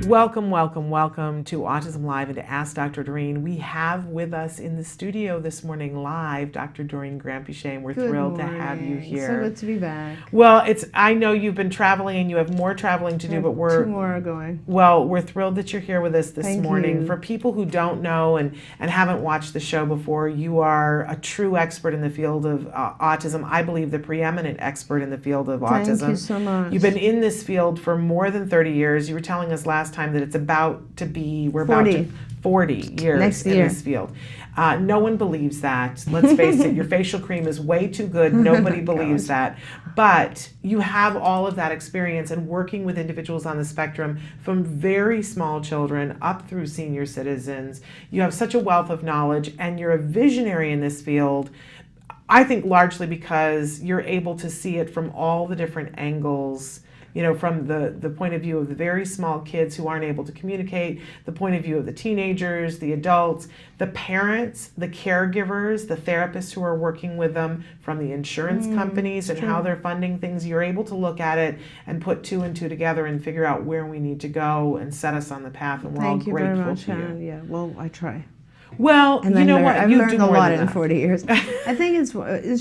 Welcome, welcome, welcome to Autism Live and to Ask Dr. Doreen. We have with us in the studio this morning live Dr. Doreen Granpeesheh, and we're thrilled to have you here. So good to be back. Well, I know you've been traveling and you have more traveling to do, but two more are going. Well, we're thrilled that you're here with us this Thank morning. you. For people who don't know and haven't watched the show before, you are a true expert in the field of autism. I believe the preeminent expert in the field of autism. Thank you so much. You've been in this field for more than 30 years. You were telling us last time that it's about to be, 40 years Next in year. this field. No one believes that. Let's face it, your facial cream is way too good. Nobody believes that. But you have all of that experience in working with individuals on the spectrum from very small children up through senior citizens. You have such a wealth of knowledge and you're a visionary in this field. I think largely because you're able to see it from all the different angles, you know, from the point of view of the very small kids who aren't able to communicate, the point of view of the teenagers, the adults, the parents, the caregivers, the therapists who are working with them, from the insurance companies and how they're funding things. You're able to look at it and put two and two together and figure out where we need to go and set us on the path, and we're all grateful very much, to you. Sharon. Yeah, well, I try. Well, And you know what? I've You learned do a more lot than in that. 40 years. I think it's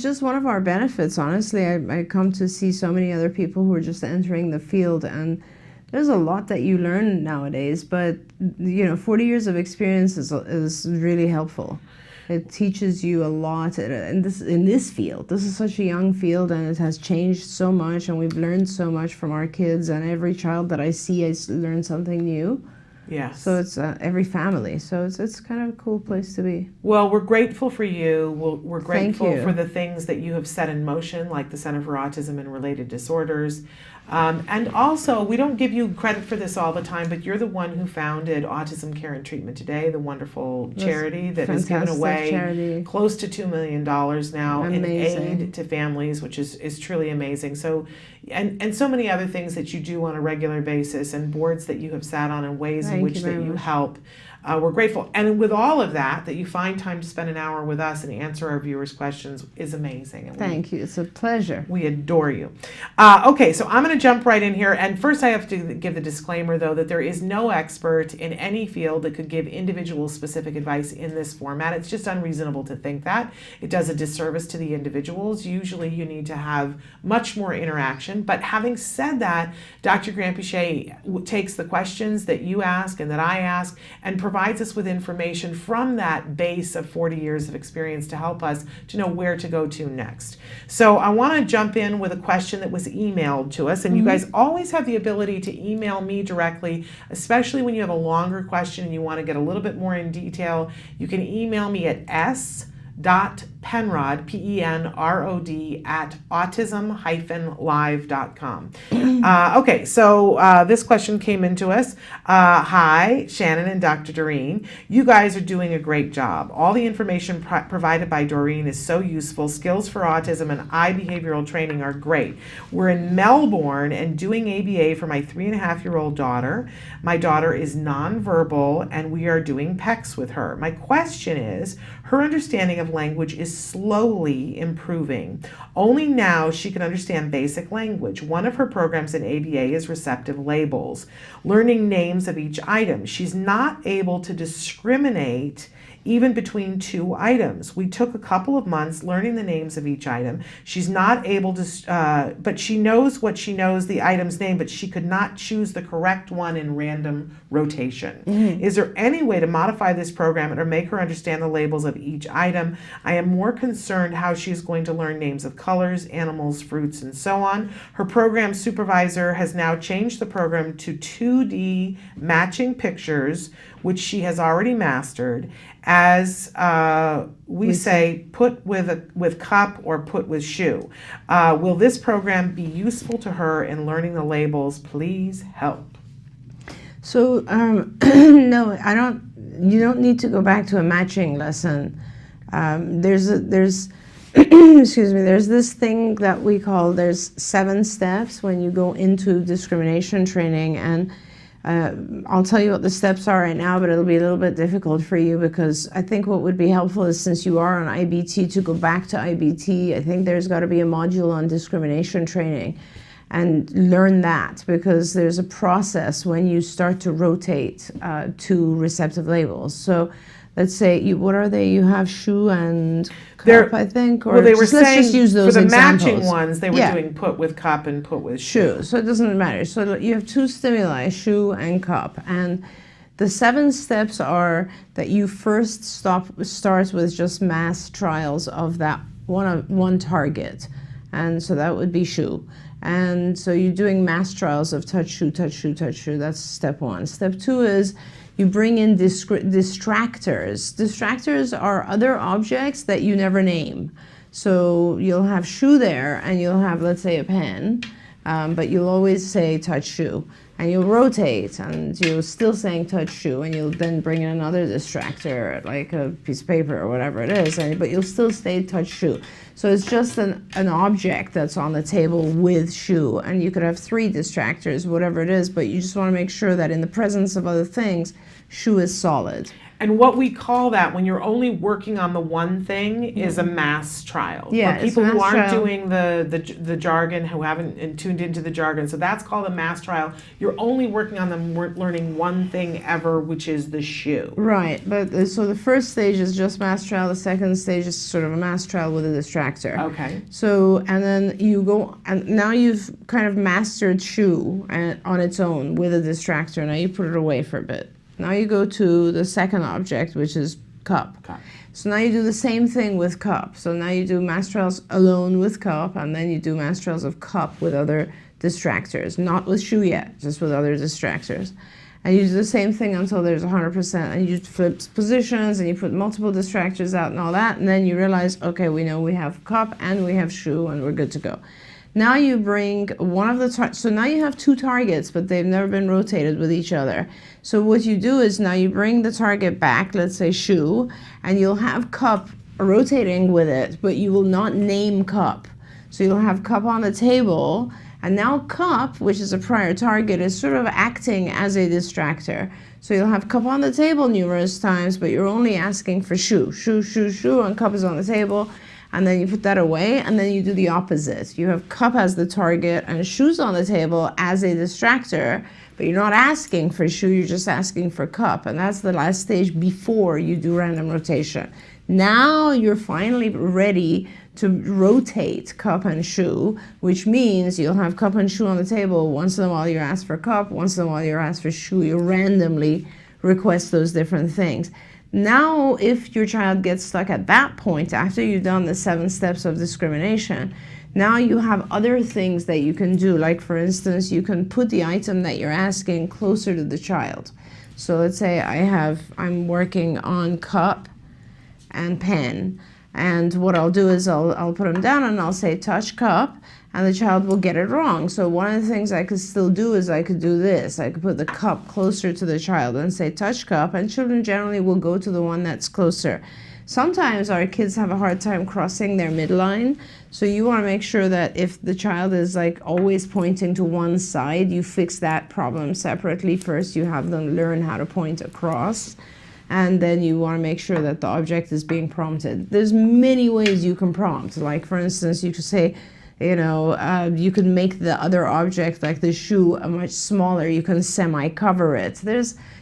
just one of our benefits, honestly. I come to see so many other people who are just entering the field, and there's a lot that you learn nowadays, but you know, 40 years of experience is really helpful. It teaches you a lot in this field. This is such a young field, and it has changed so much, and we've learned so much from our kids, and every child that I see, I learn something new. Yes. So it's every family. So it's kind of a cool place to be. Well, we're grateful for you. We're grateful you. for the things that you have set in motion, like the Center for Autism and Related Disorders. And also, we don't give you credit for this all the time, but you're the one who founded Autism Care and Treatment Today, the wonderful charity that has given away close to $2 million now in aid to families, which is truly amazing. So, and so many other things that you do on a regular basis, and boards that you have sat on, and ways in which that you help. We're grateful. And with all of that you find time to spend an hour with us and answer our viewers' questions is amazing. And Thank you. It's a pleasure. We adore you. Okay, so I'm going to jump right in here. And first I have to give the disclaimer, though, that there is no expert in any field that could give individual specific advice in this format. It's just unreasonable to think that. It does a disservice to the individuals. Usually you need to have much more interaction. But having said that, Dr. Granpeesheh takes the questions that you ask and that I ask and provides us with information from that base of 40 years of experience to help us to know where to go to next. So I want to jump in with a question that was emailed to us, and you guys always have the ability to email me directly, especially when you have a longer question and you want to get a little bit more in detail. You can email me at s.penrod, P-E-N-R-O-D, at autism-live.com. Okay, so this question came into us. Hi, Shannon and Dr. Doreen. You guys are doing a great job. All the information provided by Doreen is so useful. Skills for Autism and eye behavioral training are great. We're in Melbourne and doing ABA for my 3.5-year-old daughter. My daughter is nonverbal, and we are doing PECs with her. My question is, her understanding of language is slowly improving. Only now she can understand basic language. One of her programs in ABA is receptive labels, learning names of each item. She's not able to discriminate even between two items. We took a couple of months learning the names of each item. She's not able to, but she knows what she knows, the item's name, but she could not choose the correct one in random rotation. Is there any way to modify this program or make her understand the labels of each item? I am more concerned how she's going to learn names of colors, animals, fruits, and so on. Her program supervisor has now changed the program to 2D matching pictures, which she has already mastered, as we say, put with cup or put with shoe. Will this program be useful to her in learning the labels? Please help. So no, I don't. You don't need to go back to a matching lesson. There's excuse me. There's this thing that we call, there's 7 steps when you go into discrimination training, and I'll tell you what the steps are right now, but it'll be a little bit difficult for you, because I think what would be helpful is, since you are on IBT, to go back to IBT. I think there's got to be a module on discrimination training. and learn that, because there's a process when you start to rotate two receptive labels. So let's say, what are they? You have shoe and cup, I think? Or well, they were let's saying just use those for the examples. matching ones, they were doing put with cup and put with shoe. So it doesn't matter. So you have two stimuli, shoe and cup. And the 7 steps are that you first start with just mass trials of that one target. And so that would be shoe. And so you're doing mass trials of touch, shoe, touch, shoe, touch, shoe. That's step 1. Step 2 is you bring in distractors. Distractors are other objects that you never name. So you'll have shoe there, and you'll have, let's say, a pen, but you'll always say touch shoe. And you'll rotate, and you're still saying touch shoe, and you'll then bring in another distractor, like a piece of paper or whatever it is, but you'll still say touch shoe. So it's just an object that's on the table with shoe, and you could have 3 distractors, whatever it is, but you just want to make sure that in the presence of other things, shoe is solid. And what we call that, when you're only working on the one thing, is a mass trial. Yeah, for people who aren't trial. doing the jargon, who haven't tuned into the jargon, so that's called a mass trial. You're only working on them learning one thing ever, which is the shoe. Right, but so the first stage is just mass trial. The second stage is sort of a mass trial with a distractor. Okay. So, and then you go, and now you've kind of mastered shoe on its own with a distractor. Now you put it away for a bit. Now you go to the second object, which is cup. Okay. So now you do the same thing with cup. So now you do mass trials alone with cup, and then you do mass trials of cup with other distractors. Not with shoe yet, just with other distractors. And you do the same thing until there's 100%, and you flip positions, and you put multiple distractors out and all that, and then you realize, okay, we know we have cup and we have shoe, and we're good to go. Now you bring one of the so now you have 2 targets, but they've never been rotated with each other. So what you do is now you bring the target back, let's say shoe, and you'll have cup rotating with it, but you will not name cup. So you'll have cup on the table, and now cup, which is a prior target, is sort of acting as a distractor. So you'll have cup on the table numerous times, but you're only asking for shoe, shoe, shoe, shoe, and cup is on the table. And then you put that away, and then you do the opposite. You have cup as the target and shoes on the table as a distractor, but you're not asking for shoe, you're just asking for cup. And that's the last stage before you do random rotation. Now you're finally ready to rotate cup and shoe, which means you'll have cup and shoe on the table. Once in a while you ask for cup, once in a while you ask for shoe. You randomly request those different things. Now, if your child gets stuck at that point, after you've done the 7 steps of discrimination, now you have other things that you can do. Like, for instance, you can put the item that you're asking closer to the child. So let's say I'm working on cup and pen. And what I'll do is I'll put them down and I'll say touch cup, and the child will get it wrong. So one of the things I could still do is I could do this. I could put the cup closer to the child and say touch cup, and children generally will go to the one that's closer. Sometimes our kids have a hard time crossing their midline, so you want to make sure that if the child is like always pointing to one side, you fix that problem separately. First, you have them learn how to point across, and then you want to make sure that the object is being prompted. There's many ways you can prompt. Like, for instance, you could say, you can make the other object, like the shoe, much smaller. You can semi-cover it.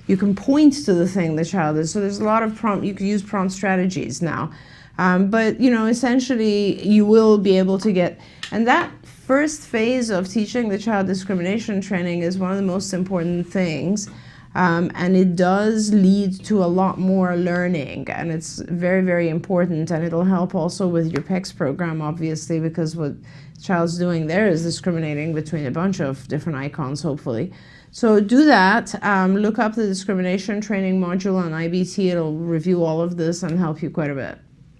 You can point to the thing the child is. So there's a lot of you can use prompt strategies now. But, essentially, you will be able to get, and that first phase of teaching the child discrimination training is one of the most important things. And it does lead to a lot more learning, and it's very, very important, and it'll help also with your PECS program, obviously, because what the child's doing there is discriminating between a bunch of different icons, hopefully. So do that. Look up the discrimination training module on IBT. It'll review all of this and help you quite a bit.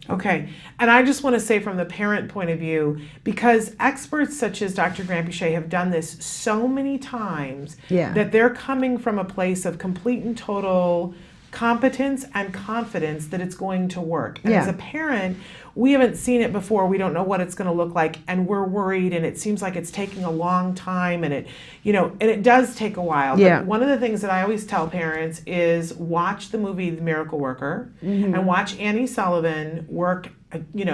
Okay, and I just want to say from the parent point of view, because experts such as Dr. Granpeesheh have done this so many times, that they're coming from a place of complete and total competence and confidence that it's going to work. And Yeah. as a parent, we haven't seen it before. We don't know what it's going to look like, and we're worried, and it seems like it's taking a long time, and it does take a while. Yeah. But one of the things that I always tell parents is watch the movie The Miracle Worker and watch Annie Sullivan work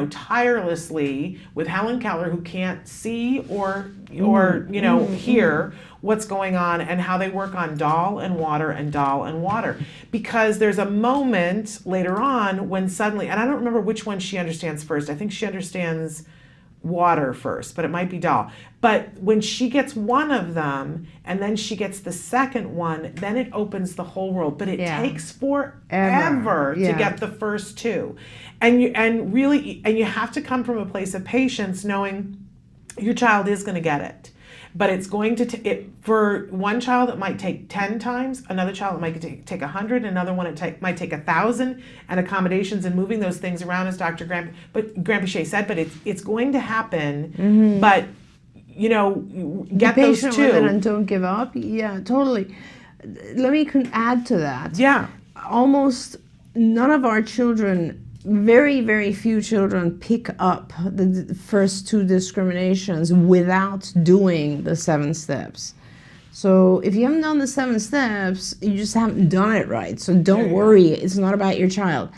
tirelessly with Helen Keller, who can't see or hear what's going on, and how they work on doll and water and doll and water. Because there's a moment later on when suddenly, and I don't remember which one she understands first. I think she understands water first, but it might be doll. But when she gets one of them and then she gets the second one, then it opens the whole world. But it takes forever to get the first two. And you have to come from a place of patience, knowing your child is going to get it. But it's going to for one child it might take 10 times, another child it might take 100, another one it might take 1,000, and accommodations and moving those things around, as Dr. Granpeesheh said. But it's going to happen. But get Be those patient two with it and don't give up. Yeah, totally. Let me add to that. Yeah. Almost none of our children, very, very few children pick up the first two discriminations without doing the 7 steps. So if you haven't done the 7 steps, you just haven't done it right. So don't worry, it's not about your child.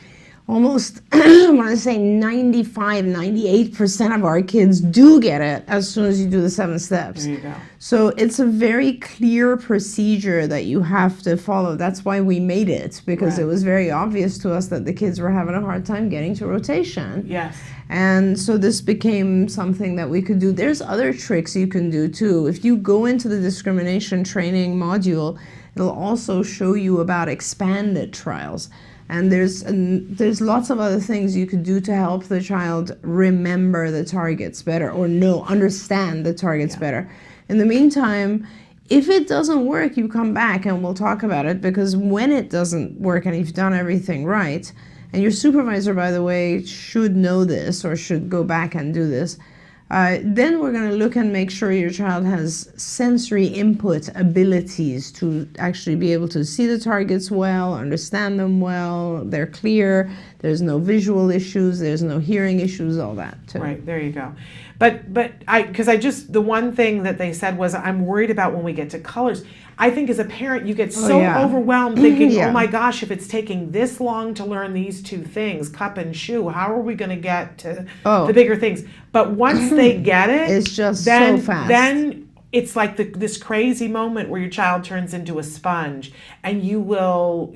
Almost, I want to say 95, 98% of our kids do get it as soon as you do the 7 steps. There you go. So it's a very clear procedure that you have to follow. That's why we made it, because it was very obvious to us that the kids were having a hard time getting to rotation. Yes. And so this became something that we could do. There's other tricks you can do too. If you go into the discrimination training module, it'll also show you about expanded trials. And there's lots of other things you could do to help the child remember the targets better, or understand the targets better. In the meantime, if it doesn't work, you come back and we'll talk about it, because when it doesn't work and you've done everything right, and your supervisor, by the way, should know this or should go back and do this, then we're going to look and make sure your child has sensory input abilities to actually be able to see the targets well, understand them well, they're clear, there's no visual issues, there's no hearing issues, all that too. Right, there you go. But the one thing that they said was, I'm worried about when we get to colors. I think as a parent, you get so overwhelmed thinking, oh my gosh, if it's taking this long to learn these two things, cup and shoe, how are we going to get to the bigger things? But once they get it, it's just so fast. Then it's like this crazy moment where your child turns into a sponge, and you'll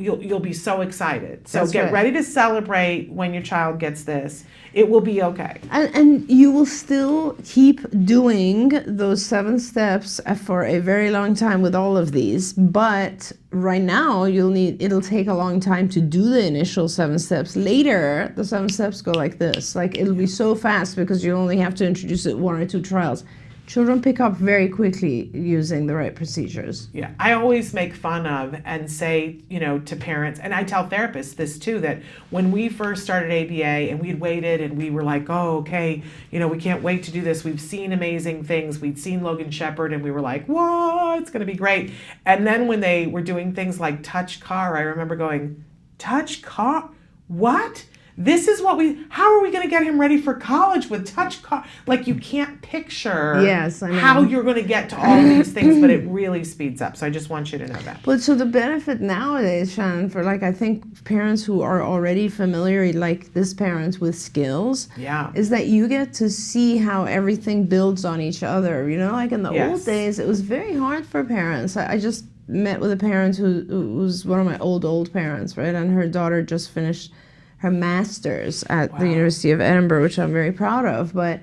be so excited. So get ready to celebrate when your child gets this. It will be okay. And you will still keep doing those 7 steps for a very long time with all of these. But right now, it'll take a long time to do the initial 7 steps. Later, the 7 steps go like this. Like, it'll be so fast because you only have to introduce it 1 or 2 trials. Children pick up very quickly using the right procedures. Yeah, I always make fun of and say, to parents, and I tell therapists this too, that when we first started ABA and we'd waited and we were like, oh, okay, we can't wait to do this. We've seen amazing things. We'd seen Logan Shepherd and we were like, whoa, it's going to be great. And then when they were doing things like touch car, I remember going, touch car? What? This is how are we going to get him ready for college with touch car? Like, you can't picture how you're going to get to all of these things, but it really speeds up. So I just want you to know that. But so the benefit nowadays, Shannon, for I think parents who are already familiar, like this parent with skills, is that you get to see how everything builds on each other. Like in the old days, it was very hard for parents. I just met with a parent who was one of my old parents, right? And her daughter just finished her master's at the University of Edinburgh, which I'm very proud of. But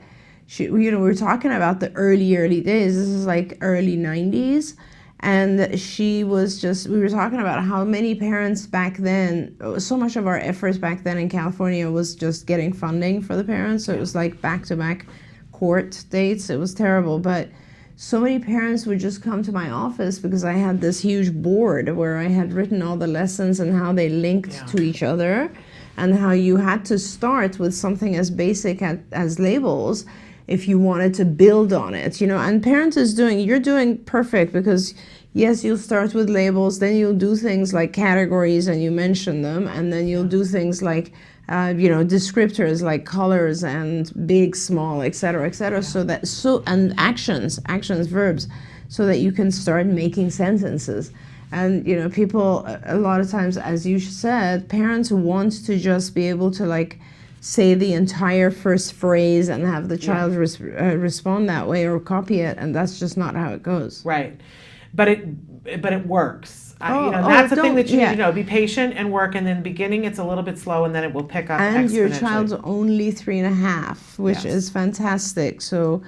she, we were talking about the early days. This is like early 90s. And we were talking about how many parents back then, so much of our efforts back then in California was just getting funding for the parents. So it was like back-to-back court dates. It was terrible. But so many parents would just come to my office because I had this huge board where I had written all the lessons and how they linked to each other, and how you had to start with something as basic as labels if you wanted to build on it, and parents you're doing perfect, because yes, you'll start with labels, then you'll do things like categories and you mention them, and then you'll do things like descriptors like colors and big, small, etc., etc. And actions, verbs, so that you can start making sentences. And people a lot of times, as you said, parents want to just be able to like say the entire first phrase and have the child respond that way or copy it, and that's just not how it goes. Right, but it works. That's the thing that you need to know. Be patient and work, and in the beginning it's a little bit slow, and then it will pick up and exponentially. Your child's only 3.5, which is fantastic. So,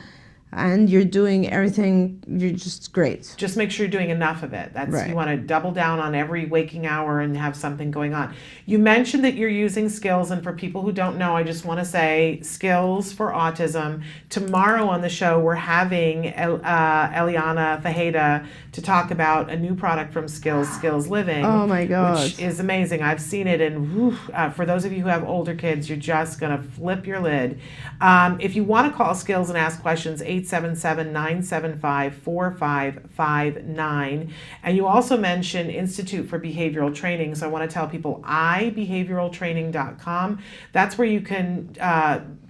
and you're doing everything, you're just great. Just make sure you're doing enough of it. That's right. You want to double down on every waking hour and have something going on. You mentioned that you're using Skills, and for people who don't know, I just want to say Skills for Autism. Tomorrow on the show, we're having Eliana Fajeda to talk about a new product from Skills Living. Oh my God. Which is amazing. I've seen it, and for those of you who have older kids, you're just going to flip your lid. If you want to call Skills and ask questions, 877-975-4559. And you also mentioned Institute for Behavioral Training. So I want to tell people ibehavioraltraining.com. That's where you can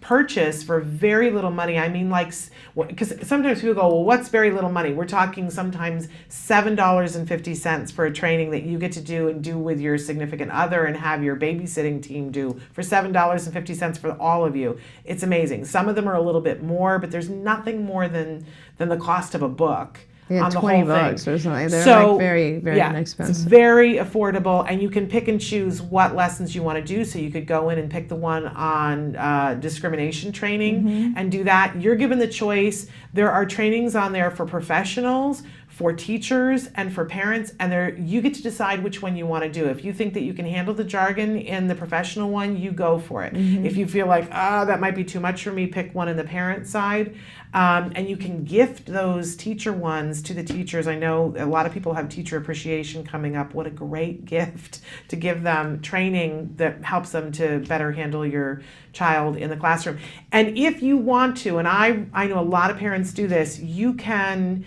purchase for very little money. I mean, like, because sometimes people go, well, what's very little money? We're talking sometimes $7.50 for a training that you get to do and do with your significant other and have your babysitting team do for $7.50 for all of you. It's amazing. Some of them are a little bit more, but there's nothing more than the cost of a book. Yeah, on the $20 whole thing. Or something. They're like very, very inexpensive. It's very affordable, and you can pick and choose what lessons you want to do. So you could go in and pick the one on discrimination training and do that. You're given the choice. There are trainings on there for professionals, for teachers, and for parents, and you get to decide which one you want to do. If you think that you can handle the jargon in the professional one, you go for it. If you feel like, that might be too much for me, pick one in the parent side. And you can gift those teacher ones to the teachers. I know a lot of people have teacher appreciation coming up. What a great gift to give them training that helps them to better handle your child in the classroom. And if you want to, and I know a lot of parents do this, you can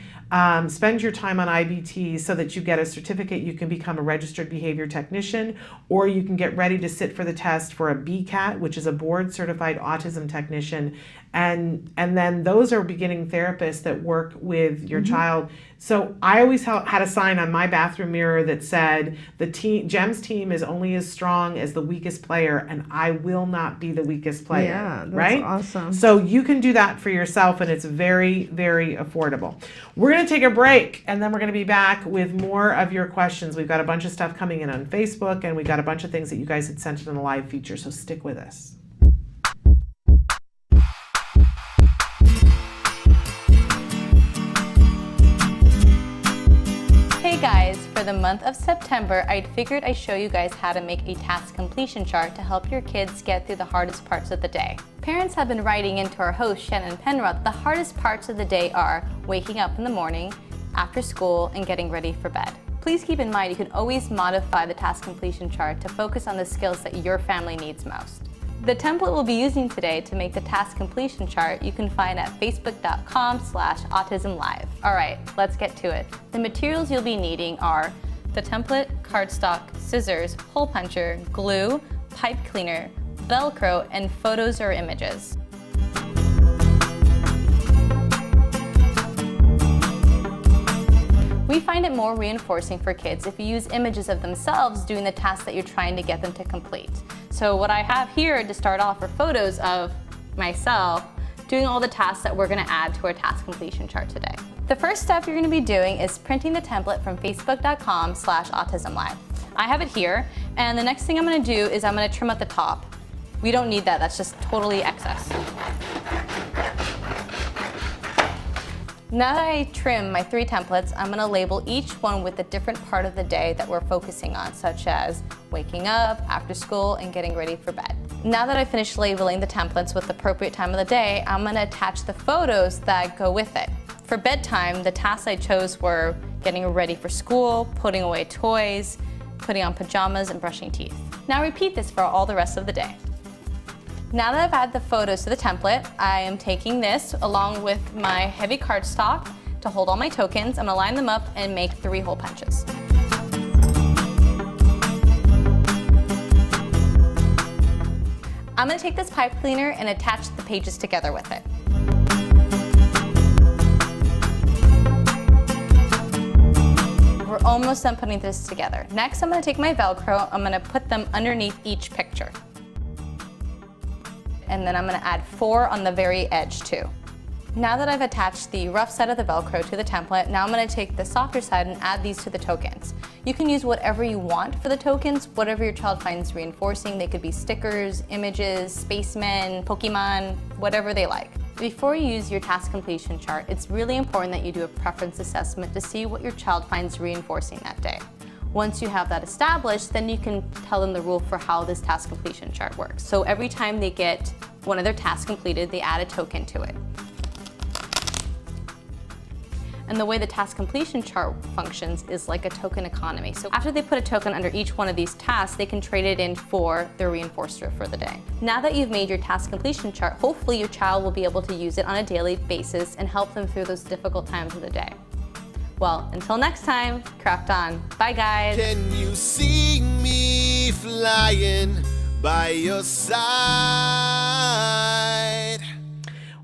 spend your time on IBT so that you get a certificate. You can become a registered behavior technician, or you can get ready to sit for the test for a BCAT, which is a board certified autism technician. And then those are beginning therapists that work with your child. So I always had a sign on my bathroom mirror that said, GEMS team is only as strong as the weakest player, and I will not be the weakest player. Yeah, that's right? awesome. So you can do that for yourself, and it's very, very affordable. We're going to take a break, and then we're going to be back with more of your questions. We've got a bunch of stuff coming in on Facebook, and we've got a bunch of things that you guys had sent in the live feature, so stick with us. Hey guys, for the month of September, I figured I'd show you guys how to make a task completion chart to help your kids get through the hardest parts of the day. Parents have been writing into our host, Shannon Penrod, the hardest parts of the day are waking up in the morning, after school, and getting ready for bed. Please keep in mind you can always modify the task completion chart to focus on the skills that your family needs most. The template we'll be using today to make the task completion chart you can find at facebook.com/autism-live. All right, let's get to it. The materials you'll be needing are the template, cardstock, scissors, hole puncher, glue, pipe cleaner, Velcro, and photos or images. We find it more reinforcing for kids if you use images of themselves doing the task that you're trying to get them to complete. So what I have here to start off are photos of myself doing all the tasks that we're going to add to our task completion chart today. The first step you're going to be doing is printing the template from facebook.com/autism-live. I have it here, and the next thing I'm going to do is I'm going to trim at the top. We don't need that, that's just totally excess. Now that I trim my 3 templates, I'm going to label each one with a different part of the day that we're focusing on, such as waking up, after school, and getting ready for bed. Now that I've finished labeling the templates with the appropriate time of the day, I'm going to attach the photos that go with it. For bedtime, the tasks I chose were getting ready for school, putting away toys, putting on pajamas, and brushing teeth. Now repeat this for all the rest of the day. Now that I've added the photos to the template, I am taking this along with my heavy cardstock, to hold all my tokens. I'm gonna line them up and make 3 hole punches. I'm gonna take this pipe cleaner and attach the pages together with it. We're almost done putting this together. Next, I'm gonna take my Velcro, I'm gonna put them underneath each picture. And then I'm gonna add 4 on the very edge too. Now that I've attached the rough side of the Velcro to the template, now I'm gonna take the softer side and add these to the tokens. You can use whatever you want for the tokens, whatever your child finds reinforcing. They could be stickers, images, spacemen, Pokemon, whatever they like. Before you use your task completion chart, it's really important that you do a preference assessment to see what your child finds reinforcing that day. Once you have that established, then you can tell them the rule for how this task completion chart works. So every time they get one of their tasks completed, they add a token to it. And the way the task completion chart functions is like a token economy. So after they put a token under each one of these tasks, they can trade it in for their reinforcer for the day. Now that you've made your task completion chart, hopefully your child will be able to use it on a daily basis and help them through those difficult times of the day. Well, until next time, craft on. Bye guys. Can you see me flying by your side?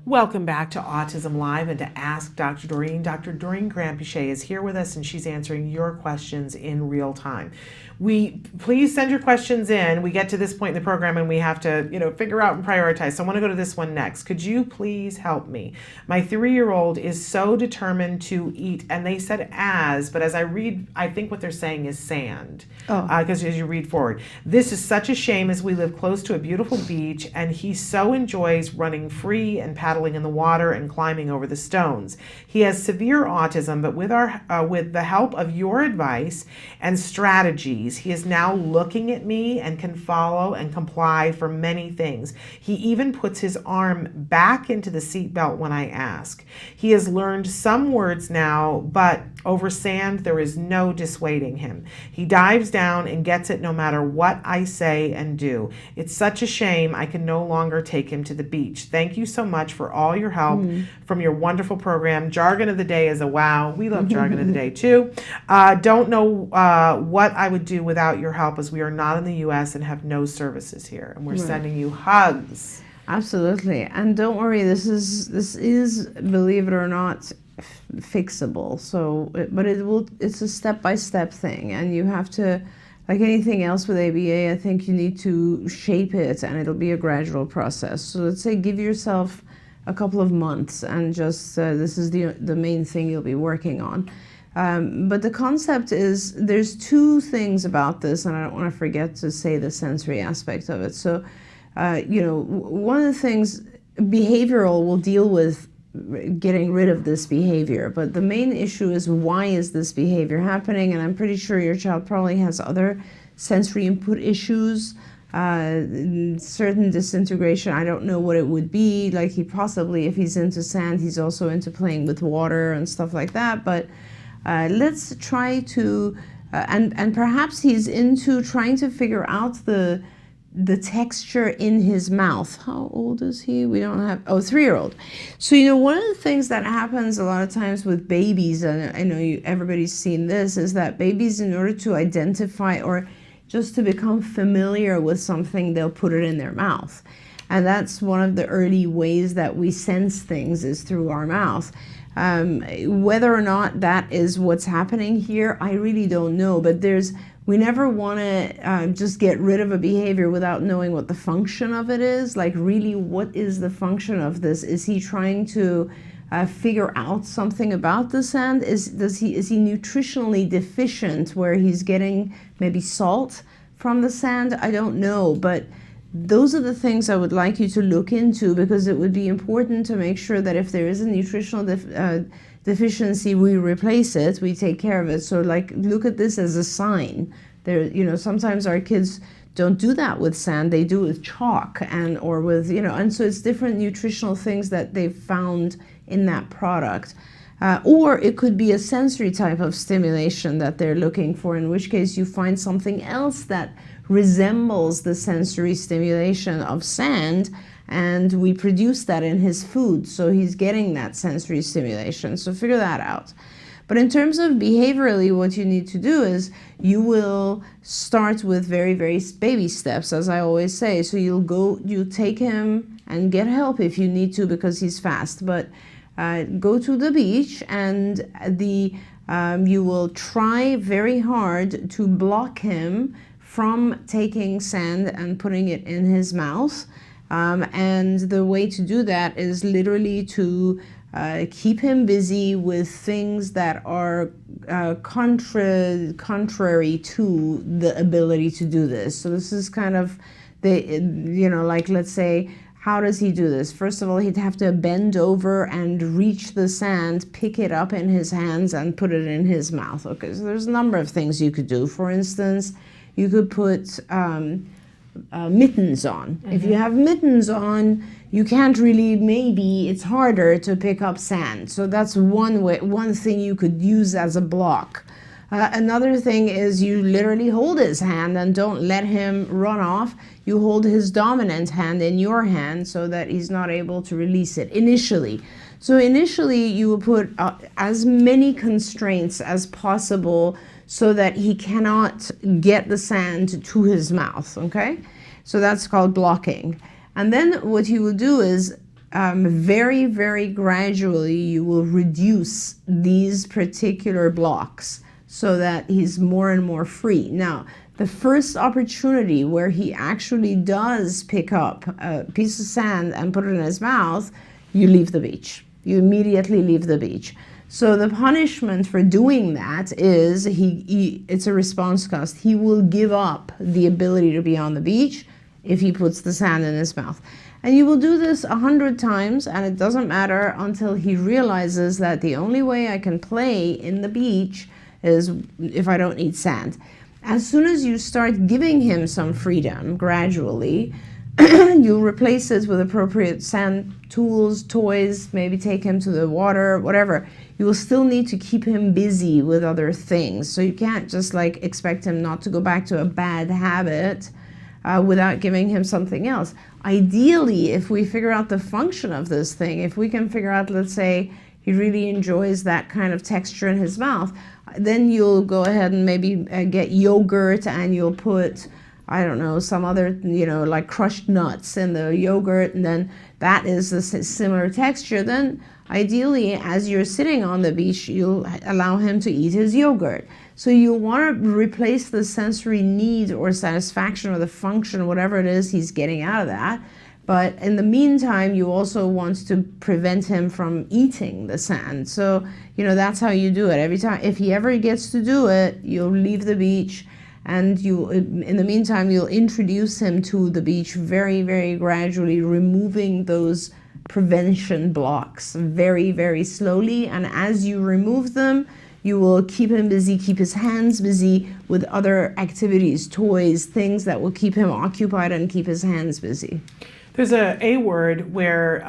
Welcome back to Autism Live and to Ask Dr. Doreen. Dr. Doreen Granpeesheh is here with us and she's answering your questions in real time. Please send your questions in. We get to this point in the program and we have to, figure out and prioritize. So I want to go to this one next. Could you please help me? My 3-year-old is so determined to eat, and they said but as I read, I think what they're saying is sand. Because as you read forward, this is such a shame as we live close to a beautiful beach and he so enjoys running free and paddling in the water and climbing over the stones. He has severe autism, but with the help of your advice and strategies, he is now looking at me and can follow and comply for many things. He even puts his arm back into the seatbelt when I ask. He has learned some words now, but over sand there is no dissuading him. He dives down and gets it no matter what I say and do. It's such a shame I can no longer take him to the beach. Thank you so much for all your help from your wonderful program. Jargon of the day is a wow. We love jargon of the day too. Don't know what I would do without your help, as we are not in the U.S. and have no services here, and we're sending you hugs. Absolutely, and don't worry. This is believe it or not, fixable. So, but it's a step-by-step thing, and you have to, like anything else with ABA, I think you need to shape it, and it'll be a gradual process. So let's say give yourself a couple of months, and just this is the main thing you'll be working on. But the concept is, there's 2 things about this, and I don't want to forget to say the sensory aspect of it. So, one of the things, behavioral will deal with getting rid of this behavior, but the main issue is, why is this behavior happening? And I'm pretty sure your child probably has other sensory input issues, certain disintegration. I don't know what it would be. Like, he possibly, if he's into sand, he's also into playing with water and stuff like that. But let's try to, and perhaps he's into trying to figure out the texture in his mouth. How old is he? We don't have, 3-year-old. So, one of the things that happens a lot of times with babies, and I know everybody's seen this, is that babies, in order to identify or just to become familiar with something, they'll put it in their mouth. And that's one of the early ways that we sense things, is through our mouth. Whether or not that is what's happening here, I really don't know, but we never want to just get rid of a behavior without knowing what the function of it is. Like, really, what is the function of this? Is he trying to figure out something about the sand? Is he nutritionally deficient, where he's getting maybe salt from the sand? I don't know, but those are the things I would like you to look into, because it would be important to make sure that if there is a nutritional deficiency, we replace it, we take care of it. So, like, look at this as a sign. Sometimes our kids don't do that with sand, they do it with chalk or with, and so it's different nutritional things that they've found in that product. Or it could be a sensory type of stimulation that they're looking for, in which case you find something else that resembles the sensory stimulation of sand, and we produce that in his food, so he's getting that sensory stimulation. So figure that out. But in terms of behaviorally, what you need to do is you will start with very, very baby steps, as I always say. So you take him and get help if you need to because he's fast. But go to the beach, and you will try very hard to block him from taking sand and putting it in his mouth. And the way to do that is literally to keep him busy with things that are contrary to the ability to do this. So this is kind of like, let's say, how does he do this? First of all, he'd have to bend over and reach the sand, pick it up in his hands and put it in his mouth. Okay, so there's a number of things you could do. For instance, you could put mittens on. If you have mittens on, you can't really, maybe it's harder to pick up sand. So that's one thing you could use as a block. Another thing is you literally hold his hand and don't let him run off. You hold his dominant hand in your hand so that he's not able to release it initially. So initially you will put as many constraints as possible so that he cannot get the sand to his mouth, okay? So that's called blocking. And then what you will do is very, very gradually you will reduce these particular blocks so that he's more and more free. Now, the first opportunity where he actually does pick up a piece of sand and put it in his mouth, you leave the beach. You immediately leave the beach. So the punishment for doing that is it's a response cost. He will give up the ability to be on the beach if he puts the sand in his mouth. And you will do this 100 times, and it doesn't matter until he realizes that the only way I can play in the beach is if I don't need sand. As soon as you start giving him some freedom gradually, you'll replace it with appropriate sand tools, toys, maybe take him to the water, whatever. You will still need to keep him busy with other things. So you can't just like expect him not to go back to a bad habit without giving him something else. Ideally, if we figure out the function of this thing, if we can figure out, let's say, he really enjoys that kind of texture in his mouth, then you'll go ahead and maybe get yogurt and you'll put, I don't know, some other, like crushed nuts in the yogurt, and then that is a similar texture. Then ideally, as you're sitting on the beach, you'll allow him to eat his yogurt. So you want to replace the sensory need or satisfaction or the function, whatever it is he's getting out of that. But in the meantime, you also want to prevent him from eating the sand. So, that's how you do it. Every time, if he ever gets to do it, you'll leave the beach, and in the meantime, you'll introduce him to the beach very, very gradually, removing those prevention blocks very, very slowly. And as you remove them, you will keep him busy, keep his hands busy with other activities, toys, things that will keep him occupied and keep his hands busy. There's a word where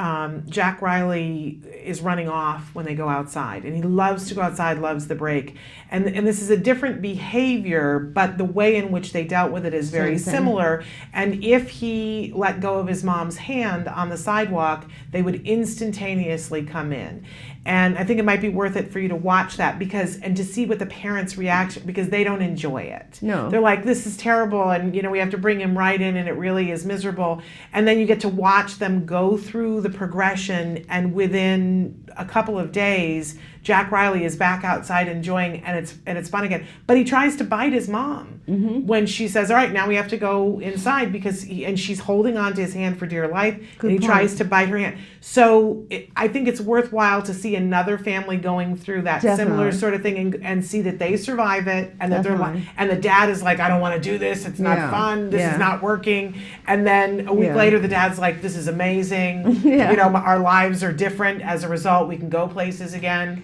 Jack Riley is running off when they go outside, and he loves to go outside, loves the break. And this is a different behavior, but the way in which they dealt with it is very similar. And if he let go of his mom's hand on the sidewalk, they would instantaneously come in. And I think it might be worth it for you to watch that and to see what the parents' reaction, because they don't enjoy it. No. They're like, this is terrible, and we have to bring him right in, and it really is miserable. And then you get to watch them go through the progression, and within a couple of days, Jack Riley is back outside enjoying, and it's fun again. But he tries to bite his mom when she says, all right, now we have to go inside, and she's holding on to his hand for dear life. Good and he point. tries to bite her hand. So I think it's worthwhile to see another family going through that similar sort of thing and see that they survive it, and that and the dad is like, I don't want to do this. It's not fun. This is not working. And then a week later, the dad's like, this is amazing. Our lives are different as a result. We can go places again.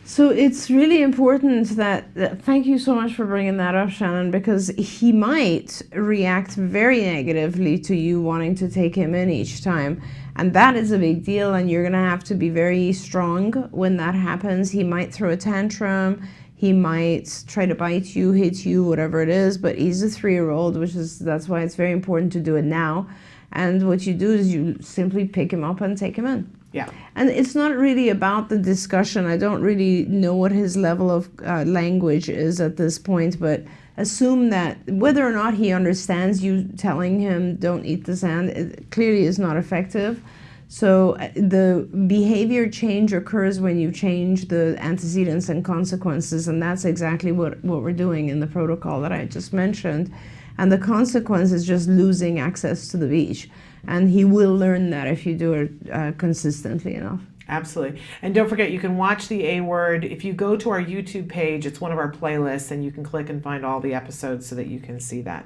So it's really important that thank you so much for bringing that up, Shannon, because he might react very negatively to you wanting to take him in each time. And that is a big deal, and you're going to have to be very strong when that happens. He might throw a tantrum. He might try to bite you, hit you, whatever it is, but he's a 3-year-old, that's why it's very important to do it now. And what you do is you simply pick him up and take him in. Yeah. And it's not really about the discussion. I don't really know what his level of language is at this point, but assume that whether or not he understands you telling him don't eat the sand, it clearly is not effective. So the behavior change occurs when you change the antecedents and consequences, and that's exactly what we're doing in the protocol that I just mentioned. And the consequence is just losing access to the beach. And he will learn that if you do it consistently enough. Absolutely. And don't forget, you can watch the A Word. If you go to our YouTube page, it's one of our playlists, and you can click and find all the episodes so that you can see that.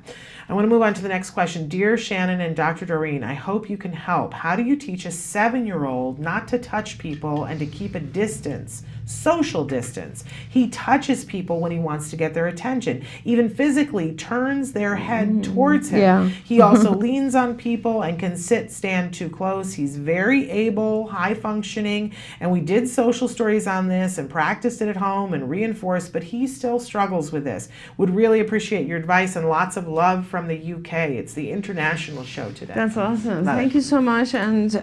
I want to move on to the next question. Dear Shannon and Dr. Doreen, I hope you can help. How do you teach a 7-year-old not to touch people and to keep a distance, social distance? He touches people when he wants to get their attention, even physically turns their head towards him. Yeah. He also leans on people and can stand too close. He's very able, high functioning, and we did social stories on this and practiced it at home and reinforced, but he still struggles with this. Would really appreciate your advice, and lots of love from the UK. It's the international show today. That's awesome. Thank you so much. And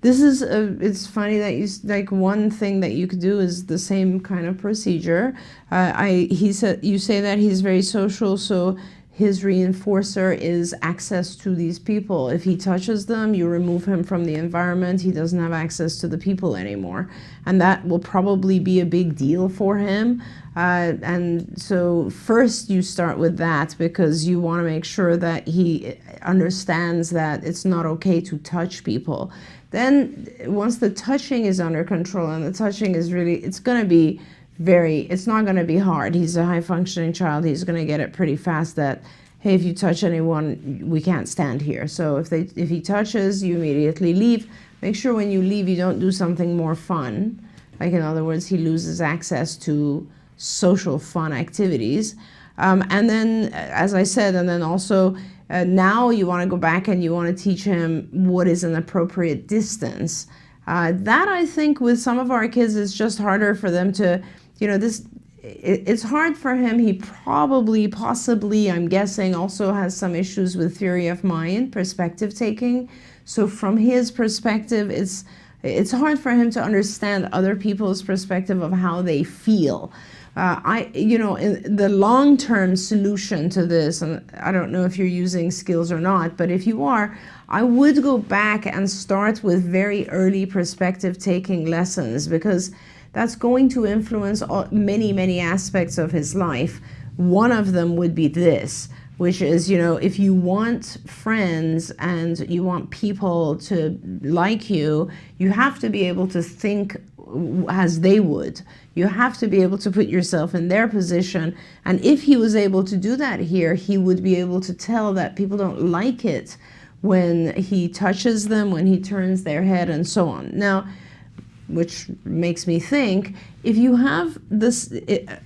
it's funny that one thing that you could do is the same kind of procedure. You say that he's very social, so his reinforcer is access to these people. If he touches them, you remove him from the environment. He doesn't have access to the people anymore. And that will probably be a big deal for him. And so first you start with that, because you want to make sure that he understands that it's not okay to touch people. Then once the touching is under control, and the touching is really, it's not going to be hard. He's a high functioning child. He's going to get it pretty fast that, hey, if you touch anyone, we can't stand here. So if he touches, you immediately leave. Make sure when you leave, you don't do something more fun. Like, in other words, he loses access to social fun activities. And then, as I said, and then also now you want to go back and you want to teach him what is an appropriate distance. That, I think, with some of our kids, is just harder for them to, it's hard for him. He possibly, I'm guessing, also has some issues with theory of mind, perspective taking. So from his perspective, it's hard for him to understand other people's perspective of how they feel. In the long-term solution to this, and I don't know if you're using skills or not, but if you are, I would go back and start with very early perspective taking lessons, because that's going to influence many, many aspects of his life. One of them would be this, which is, if you want friends and you want people to like you, you have to be able to think as they would. You have to be able to put yourself in their position. And if he was able to do that here, he would be able to tell that people don't like it when he touches them, when he turns their head, and so on. Now, which makes me think, if you have this,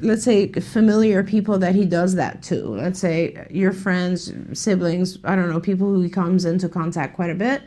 let's say, familiar people that he does that to, let's say your friends, siblings, I don't know, people who he comes into contact quite a bit,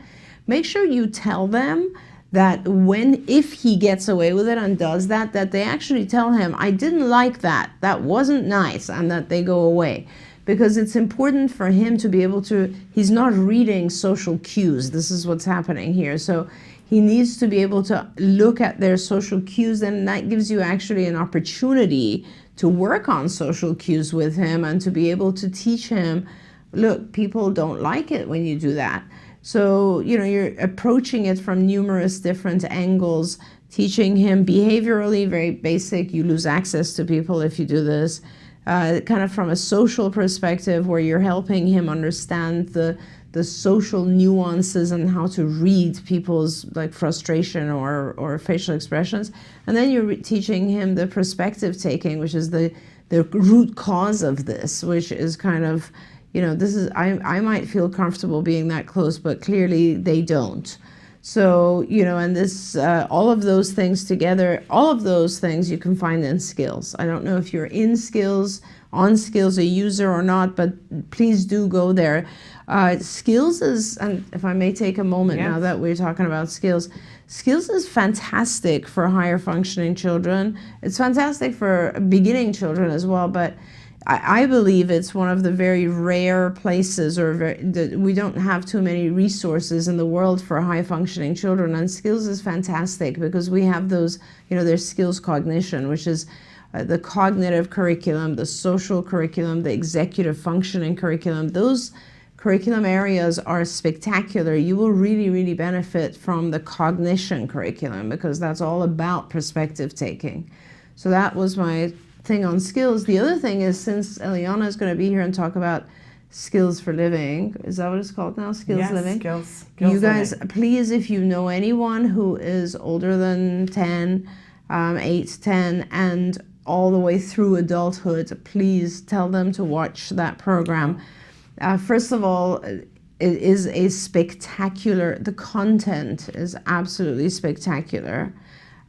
make sure you tell them that if he gets away with it and does that they actually tell him, I didn't like that, that wasn't nice, and that they go away. Because it's important for him to be able to, he's not reading social cues. This is what's happening here. So he needs to be able to look at their social cues, and that gives you actually an opportunity to work on social cues with him and to be able to teach him, look, people don't like it when you do that. So, you're approaching it from numerous different angles, teaching him behaviorally, very basic, you lose access to people if you do this, kind of from a social perspective where you're helping him understand the social nuances and how to read people's frustration or facial expressions. And then you're teaching him the perspective taking, which is the root cause of this, which is kind of, this is, I might feel comfortable being that close, but clearly they don't. So, and this, all of those things together, all of those things you can find in skills. I don't know if you're in skills, on skills, a user or not, but please do go there. Skills is, and if I may take a moment now that we're talking about skills is fantastic for higher functioning children. It's fantastic for beginning children as well, but I believe it's one of the very rare places, or we don't have too many resources in the world for high-functioning children, and skills is fantastic because we have those, there's skills cognition, which is the cognitive curriculum, the social curriculum, the executive functioning curriculum. Those curriculum areas are spectacular. You will really, really benefit from the cognition curriculum because that's all about perspective taking. So that was my thing on skills. The other thing is, since Eliana is going to be here and talk about skills for living, is that what it's called now? Skills living? Skills you guys, living. Please, if you know anyone who is older than 10, 8, 10, and all the way through adulthood, please tell them to watch that program. First of all, it is a spectacular, the content is absolutely spectacular.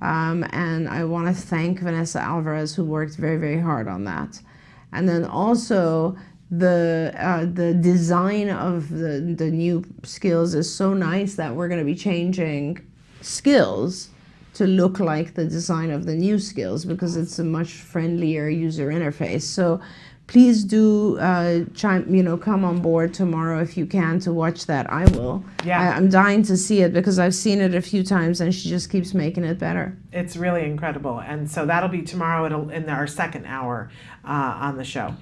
And I want to thank Vanessa Alvarez, who worked very, very hard on that. And then also the design of the new skills is so nice that we're going to be changing skills to look like the design of the new skills because it's a much friendlier user interface. So please do come on board tomorrow if you can to watch that. I will. Yeah. I'm dying to see it because I've seen it a few times and she just keeps making it better. It's really incredible. And so that'll be tomorrow in our second hour on the show.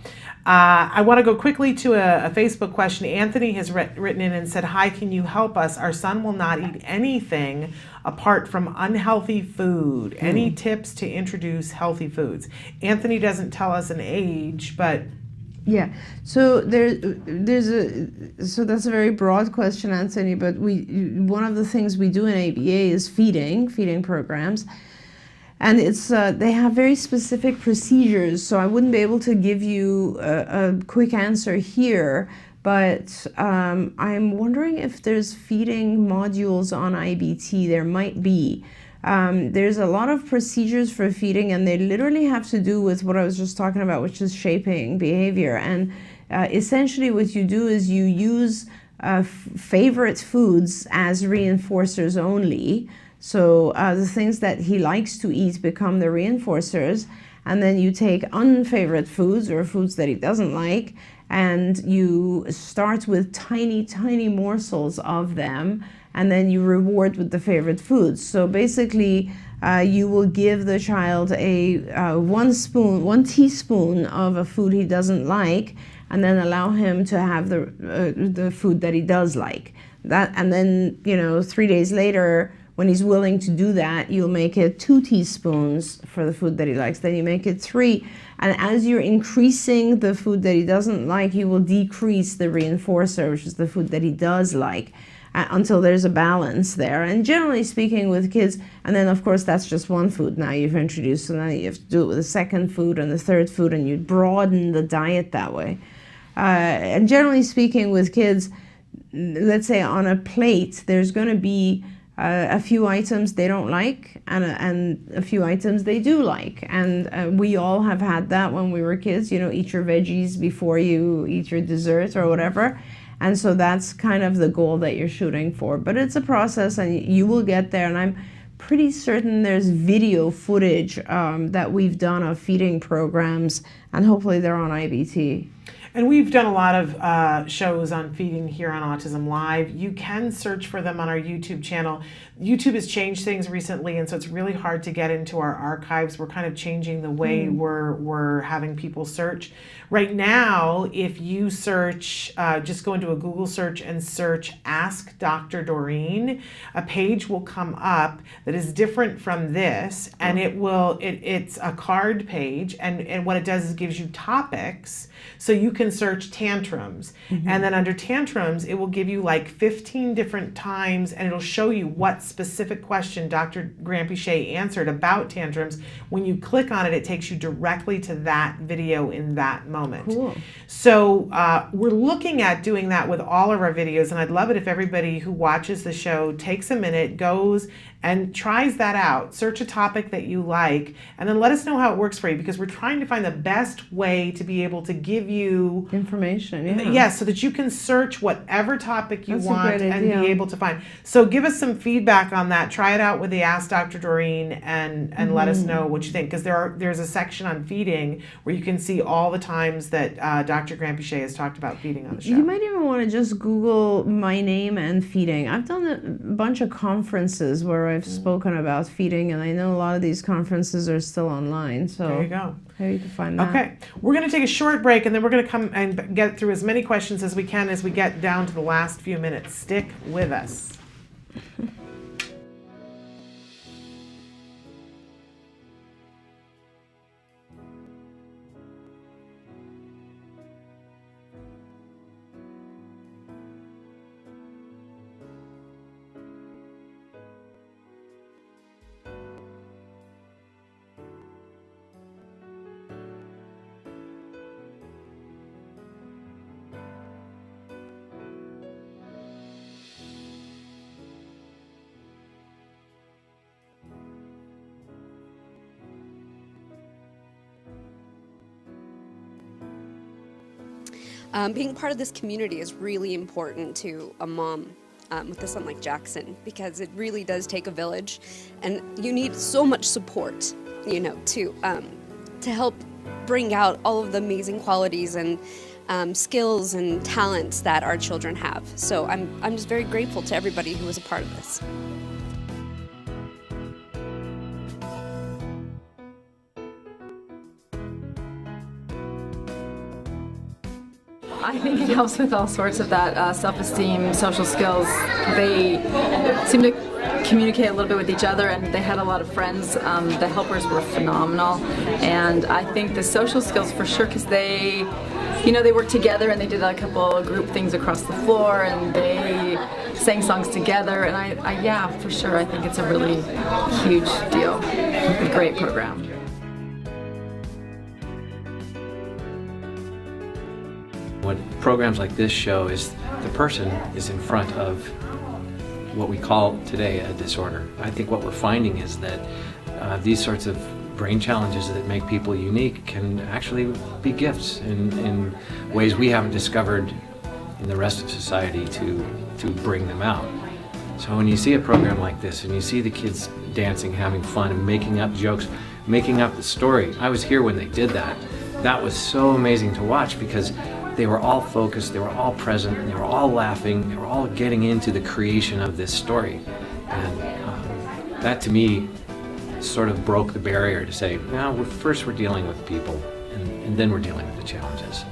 I want to go quickly to a Facebook question. Anthony has written in and said, "Hi, can you help us? Our son will not eat anything apart from unhealthy food. Any tips to introduce healthy foods?" Anthony doesn't tell us an age, but yeah, so so that's a very broad question, Anthony, but one of the things we do in ABA is feeding programs. And it's they have very specific procedures, so I wouldn't be able to give you a quick answer here, but I'm wondering if there's feeding modules on IBT. There might be. There's a lot of procedures for feeding, and they literally have to do with what I was just talking about, which is shaping behavior. And essentially what you do is you use favorite foods as reinforcers only. So the things that he likes to eat become the reinforcers, and then you take unfavorite foods or foods that he doesn't like, and you start with tiny, tiny morsels of them, and then you reward with the favorite foods. So basically, you will give the child one teaspoon of a food he doesn't like, and then allow him to have the food that he does like. And then 3 days later, when he's willing to do that, you'll make it 2 teaspoons for the food that he likes. Then you make it 3. And as you're increasing the food that he doesn't like, you will decrease the reinforcer, which is the food that he does like, until there's a balance there. And generally speaking with kids, and then of course that's just one food now you've introduced, so now you have to do it with the second food and the third food, and you broaden the diet that way. And generally speaking with kids, let's say on a plate, there's going to be a few items they don't like and a few items they do like. And we all have had that when we were kids, eat your veggies before you eat your dessert or whatever. And so that's kind of the goal that you're shooting for. But it's a process and you will get there. And I'm pretty certain there's video footage that we've done of feeding programs, and hopefully they're on IBT. And we've done a lot of shows on feeding here on Autism Live. You can search for them on our YouTube channel. YouTube has changed things recently, and so it's really hard to get into our archives. We're kind of changing the way we're having people search. Right now, if you search, just go into a Google search and search Ask Dr. Doreen, a page will come up that is different from this, and it's a card page, and what it does is gives you topics, so you can search tantrums, and then under tantrums, it will give you like 15 different times, and it'll show you what specific question Dr. Granpeesheh answered about tantrums. When you click on it, it takes you directly to that video in that moment. Cool. So we're looking at doing that with all of our videos, and I'd love it if everybody who watches the show takes a minute, goes and tries that out. Search a topic that you like, and then let us know how it works for you, because we're trying to find the best way to be able to give you you information. Yeah. Yes, so that you can search whatever topic you That's a want great and be idea. able to find. So give us some feedback on that. Try it out with the Ask Dr. Doreen and let us know what you think, because there's a section on feeding where you can see all the times that Dr. Granpeesheh has talked about feeding on the show. You might even want to just Google my name and feeding. I've done a bunch of conferences where I've spoken about feeding, and I know a lot of these conferences are still online. So There you go. There you can find that. Okay, we're going to take a short break, and then we're going to come and get through as many questions as we can as we get down to the last few minutes. Stick with us. Being part of this community is really important to a mom with a son like Jackson, because it really does take a village, and you need so much support, you know, to help bring out all of the amazing qualities and skills and talents that our children have. So I'm just very grateful to everybody who was a part of this. I think it helps with all sorts of that self-esteem, social skills. They seem to communicate a little bit with each other, and they had a lot of friends. The helpers were phenomenal, and I think the social skills for sure, because they, you know, they worked together and they did a couple of group things across the floor, and they sang songs together, and I yeah, for sure, I think it's a really huge deal. A great program. What programs like this show is the person is in front of what we call today a disorder. I think what we're finding is that these sorts of brain challenges that make people unique can actually be gifts in ways we haven't discovered in the rest of society to bring them out. So when you see a program like this and you see the kids dancing, having fun, and making up jokes, making up the story. I was here when they did that. That was so amazing to watch, because they were all focused, they were all present, and they were all laughing, they were all getting into the creation of this story. And that to me sort of broke the barrier to say, no, first we're dealing with people, and then we're dealing with the challenges.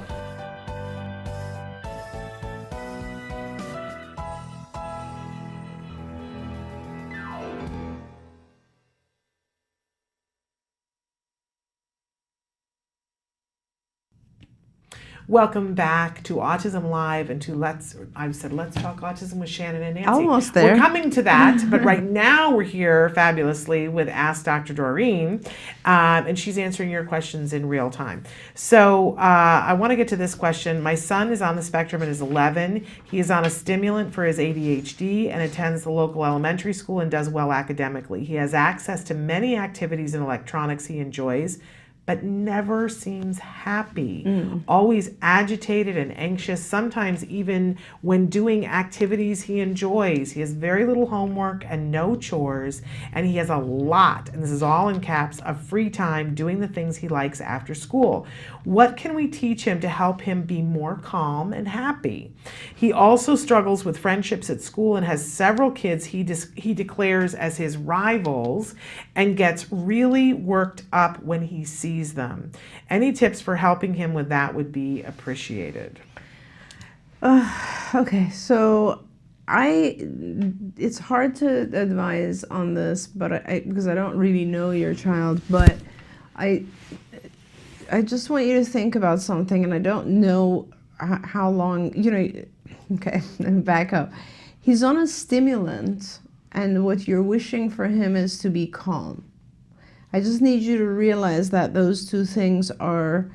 Welcome back to Autism Live and to Let's Talk Autism with Shannon and Nancy. Almost there. We're coming to that, but right now we're here fabulously with Ask Dr. Doreen, and she's answering your questions in real time. So I want to get to this question. My son is on the spectrum and is 11. He is on a stimulant for his ADHD and attends the local elementary school and does well academically. He has access to many activities and electronics he enjoys, but never seems happy, always agitated and anxious, sometimes even when doing activities he enjoys. He has very little homework and no chores, and he has a lot, and this is all in caps, of free time doing the things he likes after school. What can we teach him to help him be more calm and happy? He also struggles with friendships at school and has several kids he declares as his rivals, and gets really worked up when he sees them. Any tips for helping him with that would be appreciated. Okay, so it's hard to advise on this, but because I don't really know your child, but I just want you to think about something, and I don't know how long, okay, let me back up. He's on a stimulant, and what you're wishing for him is to be calm. I just need you to realize that those two things are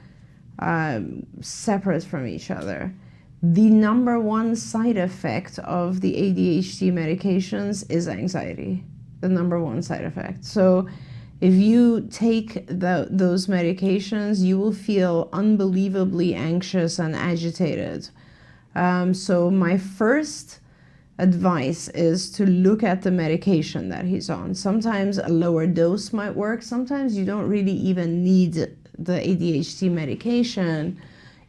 separate from each other. The number one side effect of the ADHD medications is anxiety, the number one side effect. So If you take those medications, you will feel unbelievably anxious and agitated. So my first advice is to look at the medication that he's on. Sometimes a lower dose might work. Sometimes you don't really even need the ADHD medication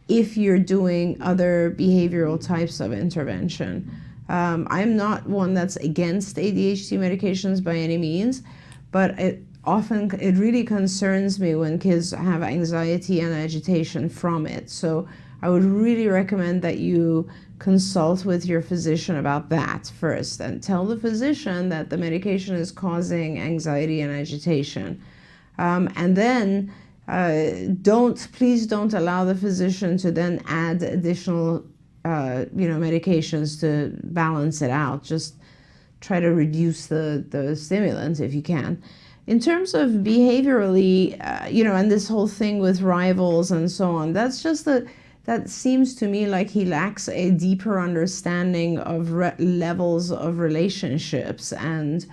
if you're doing other behavioral types of intervention. I'm not one that's against ADHD medications by any means, but it really concerns me when kids have anxiety and agitation from it. So I would really recommend that you consult with your physician about that first, and tell the physician that the medication is causing anxiety and agitation. And then please don't allow the physician to then add additional medications to balance it out. Just try to reduce the stimulant if you can. In terms of behaviorally, and this whole thing with rivals and so on, that seems to me like he lacks a deeper understanding of levels of relationships. And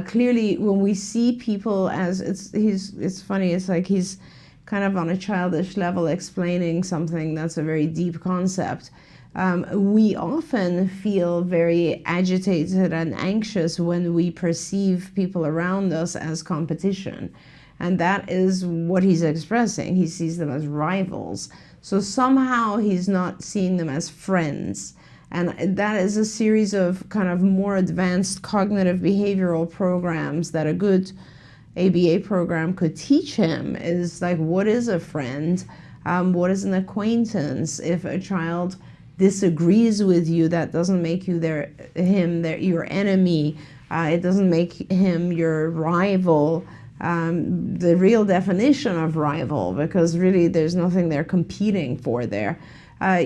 clearly, when we see people as it's funny. It's like he's kind of on a childish level explaining something that's a very deep concept. We often feel very agitated and anxious when we perceive people around us as competition. And that is what he's expressing. He sees them as rivals. So somehow he's not seeing them as friends. And that is a series of kind of more advanced cognitive behavioral programs that a good ABA program could teach him. Is like, what is a friend? What is an acquaintance? If a child disagrees with you, that doesn't make you your enemy. It doesn't make him your rival. The real definition of rival, because really there's nothing they're competing for there. That's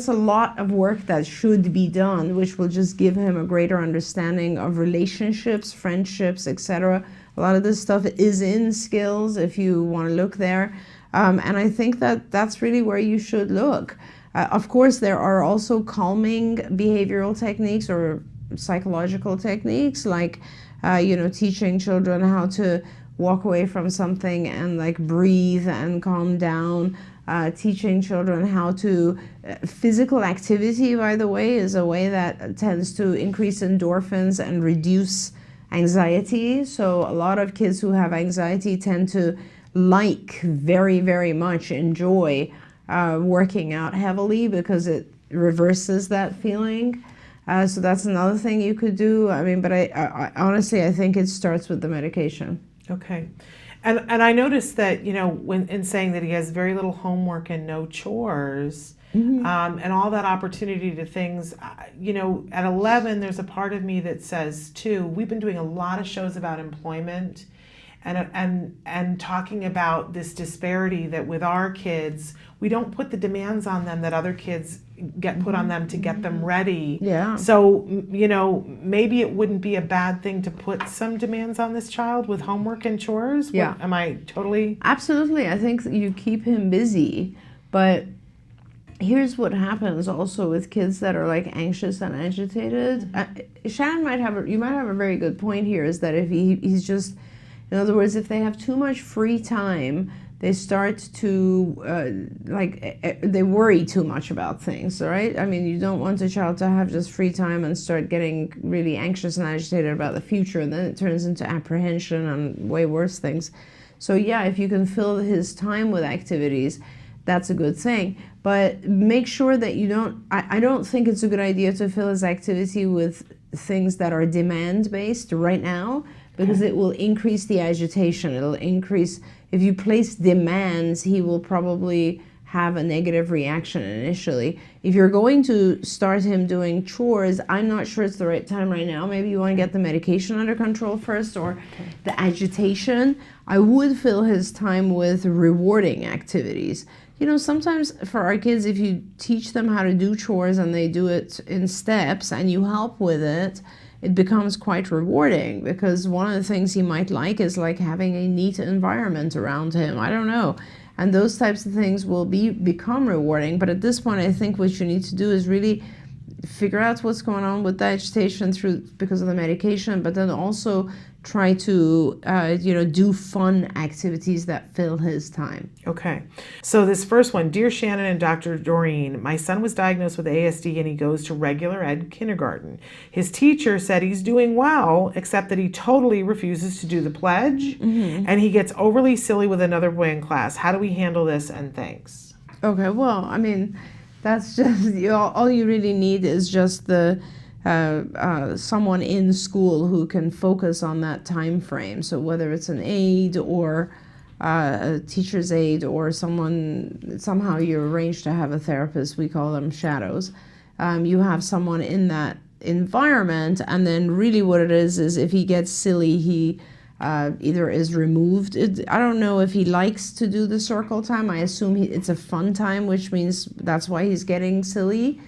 a lot of work that should be done, which will just give him a greater understanding of relationships, friendships, etc. A lot of this stuff is in skills if you want to look there. And I think that that's really where you should look. Of course, there are also calming behavioral techniques or psychological techniques, like teaching children how to walk away from something and like breathe and calm down. Teaching children how to physical activity, by the way, is a way that tends to increase endorphins and reduce anxiety. So a lot of kids who have anxiety tend to very, very much enjoy working out heavily because it reverses that feeling. So that's another thing you could do. But I honestly, I think it starts with the medication. Okay. And I noticed that, when in saying that he has very little homework and no chores, and all that opportunity to things, at 11, there's a part of me that says, too, we've been doing a lot of shows about employment and talking about this disparity that with our kids, we don't put the demands on them that other kids get put on them to get them ready. Yeah. So, maybe it wouldn't be a bad thing to put some demands on this child with homework and chores. Yeah. Am I totally? Absolutely. I think you keep him busy, but here's what happens also with kids that are like anxious and agitated. Shannon you might have a very good point here, is that if he's just, in other words, if they have too much free time, they start to, they worry too much about things, right? You don't want a child to have just free time and start getting really anxious and agitated about the future, and then it turns into apprehension and way worse things. So yeah, if you can fill his time with activities, that's a good thing. But make sure that you don't, I don't think it's a good idea to fill his activity with things that are demand-based right now, because it will increase the agitation. It'll increase, if you place demands, he will probably have a negative reaction initially. If you're going to start him doing chores, I'm not sure it's the right time right now. Maybe you want to get the medication under control first, or the agitation. I would fill his time with rewarding activities. Sometimes for our kids, if you teach them how to do chores and they do it in steps and you help with it, it becomes quite rewarding, because one of the things he might like is like having a neat environment around him. I don't know. And those types of things will become rewarding. But at this point, I think what you need to do is really figure out what's going on with the agitation because of the medication, but then also try to do fun activities that fill his time. Okay. So this first one, Dear Shannon and Dr. Doreen, my son was diagnosed with ASD and he goes to regular ed kindergarten. His teacher said he's doing well, except that he totally refuses to do the pledge, and he gets overly silly with another boy in class. How do we handle this, and thanks? Okay, well, I mean, that's just, all you really need is just the someone in school who can focus on that time frame. So whether it's an aide or a teacher's aide or somehow you arrange to have a therapist, we call them shadows. You have someone in that environment, and then really what it is if he gets silly, he either is removed. I don't know if he likes to do the circle time. I assume it's a fun time, which means that's why he's getting silly.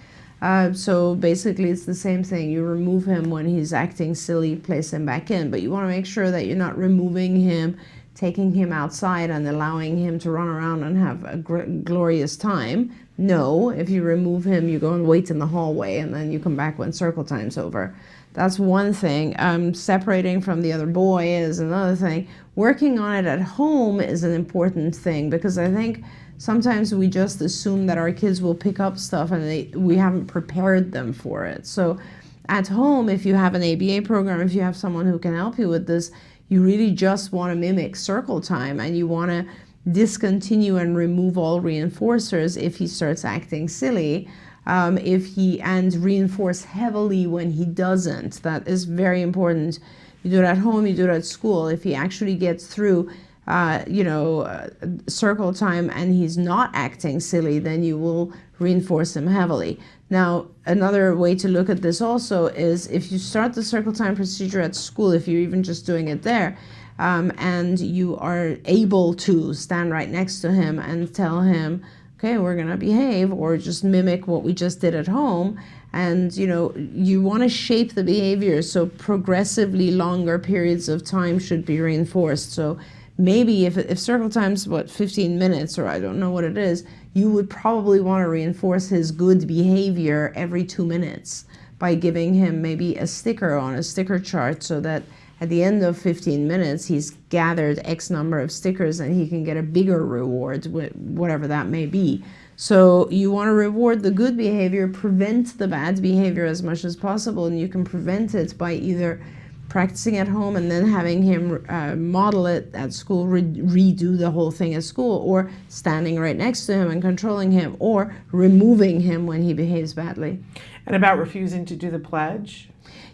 So basically it's the same thing. You remove him when he's acting silly, place him back in. But you want to make sure that you're not removing him, taking him outside and allowing him to run around and have a glorious time. No, if you remove him, you go and wait in the hallway and then you come back when circle time's over. That's one thing. Separating from the other boy is another thing. Working on it at home is an important thing, because I think sometimes we just assume that our kids will pick up stuff and we haven't prepared them for it. So at home, if you have an ABA program, if you have someone who can help you with this, you really just want to mimic circle time, and you want to discontinue and remove all reinforcers if he starts acting silly, and reinforce heavily when he doesn't. That is very important. You do it at home, you do it at school. If he actually gets through circle time and he's not acting silly, then you will reinforce him heavily. Now, another way to look at this also is if you start the circle time procedure at school, if you're even just doing it there, and you are able to stand right next to him and tell him, okay, we're going to behave, or just mimic what we just did at home. And, you want to shape the behavior, so progressively longer periods of time should be reinforced. So maybe if circle time's 15 minutes, or I don't know what it is, you would probably want to reinforce his good behavior every 2 minutes by giving him maybe a sticker on a sticker chart, so that at the end of 15 minutes, he's gathered X number of stickers and he can get a bigger reward, whatever that may be. So you want to reward the good behavior, prevent the bad behavior as much as possible, and you can prevent it by either practicing at home and then having him model it at school, redo the whole thing at school, or standing right next to him and controlling him, or removing him when he behaves badly. And about refusing to do the pledge?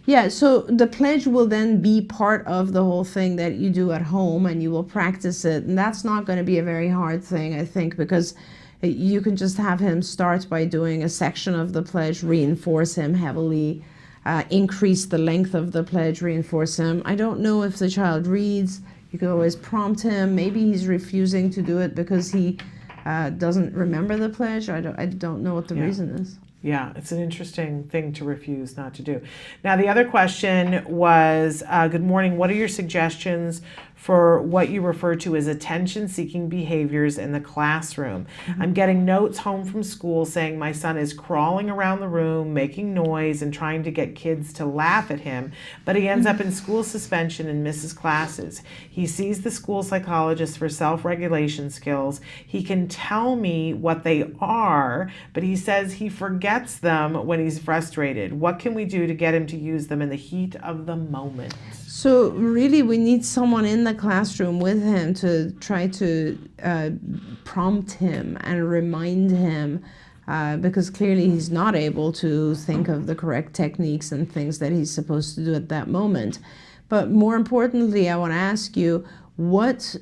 Yeah, so the pledge will then be part of the whole thing that you do at home, and you will practice it. And that's not going to be a very hard thing, I think, because you can just have him start by doing a section of the pledge, reinforce him heavily, increase the length of the pledge, reinforce him. I don't know if the child reads. You could always prompt him. Maybe he's refusing to do it because he doesn't remember the pledge. I don't know what the reason is. Yeah, it's an interesting thing to refuse not to do. Now, the other question was, good morning, what are your suggestions for what you refer to as attention-seeking behaviors in the classroom? I'm getting notes home from school saying my son is crawling around the room, making noise, and trying to get kids to laugh at him, but he ends up in school suspension and misses classes. He sees the school psychologist for self-regulation skills. He can tell me what they are, but he says he forgets them when he's frustrated. What can we do to get him to use them in the heat of the moment? So really, we need someone in the classroom with him to try to prompt him and remind him, because clearly he's not able to think of the correct techniques and things that he's supposed to do at that moment. But more importantly, I want to ask you, what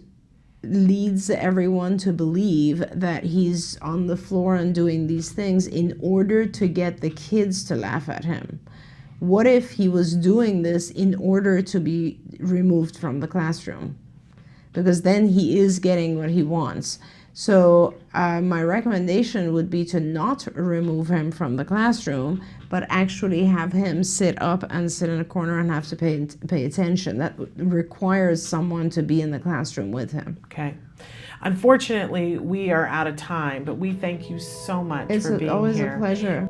leads everyone to believe that he's on the floor and doing these things in order to get the kids to laugh at him? What if he was doing this in order to be removed from the classroom? Because then he is getting what he wants. So my recommendation would be to not remove him from the classroom, but actually have him sit up and sit in a corner and have to pay attention. That requires someone to be in the classroom with him. Okay. Unfortunately, we are out of time, but we thank you so much for being here. It's always a pleasure.